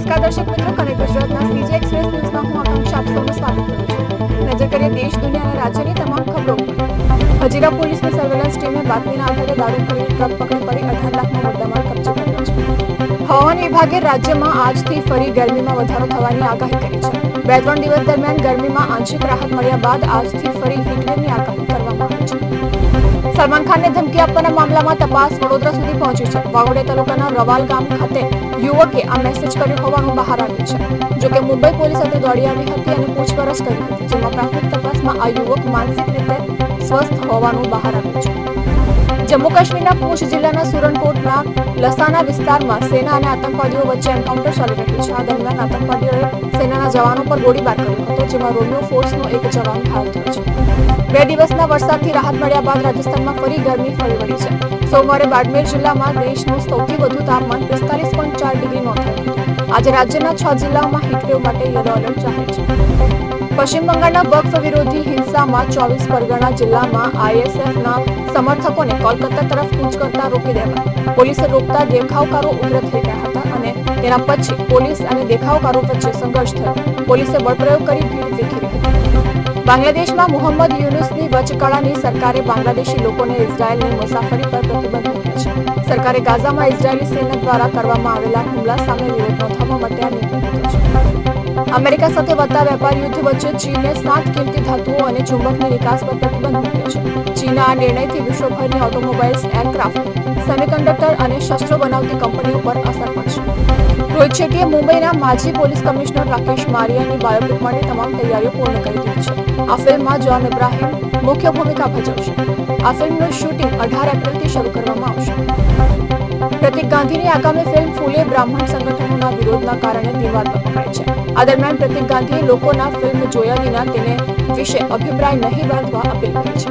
નમસ્કાર દર્શક મિત્રો, કનેક્ટ ગુજરાતના સીજી એક્સપ્રેસ ન્યૂઝમાં હું આકાંક્ષા આપ સૌનું સ્વાગત કરું છું। નજર કરીએ દેશ, દુનિયા અને રાજ્યની તમામ ખબરો પર। હજીરા પોલીસની સર્વેલન્સ ટીમે બાતમીના આધારે દારૂ ભરેલી ટ્રક પકડી પાડી 18 લાખનો મુદ્દામાલ કબજે કર્યો છે। હવામાન વિભાગે રાજ્યમાં આજથી ફરી ગરમીમાં વધારો થવાની આગાહી કરી છે। 2-3 દિવસ દરમિયાન ગરમીમાં આંશિક રાહત મળ્યા બાદ આજથી ફરી હીટવેવની આગાહી કરવામાં આવી છે। સલમાન ખાનને ધમકી આપવાના મામલામાં તપાસ વડોદરા સુધી પહોંચી છે। વાઘોડિયા તાલુકાના રવાલ ગામ ખાતે યુવકે આ મેસેજ કર્યો હોવાનું બહાર આવ્યું છે। જોકે મુંબઈ પોલીસ સાથે દોડી આવી હતી અને પૂછપરછ કરી હતી, જેમાં પ્રાથમિક તપાસમાં આ યુવક માનસિક રીતે સ્વસ્થ હોવાનું બહાર આવ્યું છે। જમ્મુ કાશ્મીરના પૂંછ જિલ્લાના સુરનકોટના લસાના વિસ્તારમાં સેના અને આતંકવાદીઓ વચ્ચે એન્કાઉન્ટર ચાલી રહ્યું છે। આ દરમિયાન આતંકવાદીઓએ સેનાના જવાનો પર ગોળીબાર કર્યો હતો, જેમાં રોમિયો ફોર્સનો એક જવાન ઘાયલ થયો છે। 2 દિવસના વરસાદથી રાહત મળ્યા બાદ રાજસ્થાનમાં ફરી ગરમી ફરી વળી છે। સોમવારે બાડમેર જિલ્લામાં દેશનું સૌથી વધુ તાપમાન 45.4 ડિગ્રી નોંધાયું હતું। આજે રાજ્યના 6 જિલ્લાઓમાં હીટવેવ માટે યલો એલર્ટ જાહેર છે। પશ્ચિમ બંગાળના વક્ફ વિરોધી હિંસામાં 24 પરગણા જિલ્લામાં આઈએસએફના સમર્થકોને કોલકાતા તરફ કૂચ કરતા રોકી દેવાયા। પોલીસે રોકતા દેખાવકારો ઉગ્ર થઈ ગયા હતા અને તેના પછી પોલીસ અને દેખાવકારો વચ્ચે સંઘર્ષ થયો। પોલીસે બળપ્રયોગ કરી ભીડ વિખેરી હતી। બાંગ્લાદેશમાં મોહમ્મદ યુનુસની વચગાળાની સરકારે બાંગ્લાદેશી લોકોને ઇઝરાયેલની મુસાફરી પર પ્રતિબંધ મૂક્યો છે। સરકારે ગાઝામાં ઇઝરાયેલી સેના દ્વારા કરવામાં આવેલા હુમલા સામે વિરોધ નોંધાવવા માટે આ નિર્ણય લીધો છે। અમેરિકા સાથે વધતા વેપાર યુદ્ધ વચ્ચે ચીને 7 કિંમતી ધાતુઓ અને ચુંબકની નિકાસ પર પ્રતિબંધ મૂક્યો છે। ચીનના આ નિર્ણયથી વિશ્વભરની ઓટોમોબાઈલ્સ, એરક્રાફ્ટ, સેમિકન્ડક્ટર અને શસ્ત્રો બનાવતી કંપનીઓ પર અસર પડશે। રોહિત શેટ્ટીએ મુંબઈના માજી પોલીસ કમિશનર રાકેશ મારિયાની બાયોપિક માટે તમામ તૈયારીઓ પૂર્ણ કરી દીધી છે। આ ફિલ્મમાં જોન ઇબ્રાહિમ મુખ્ય ભૂમિકા ભજવશે। આ ફિલ્મનું શૂટિંગ 18 એપ્રિલથી શરૂ કરવામાં આવશે। પ્રતિક ગાંધીની આગામી ફિલ્મ ફૂલે બ્રાહ્મણ સંગઠનોના વિરોધના કારણે વિવાદ પકડાય છે। આ દરમિયાન પ્રતિક ગાંધીએ લોકોના ફિલ્મ જોયા વિના તેને વિશે અભિપ્રાય નહીં બાંધવા અપીલ કરી છે।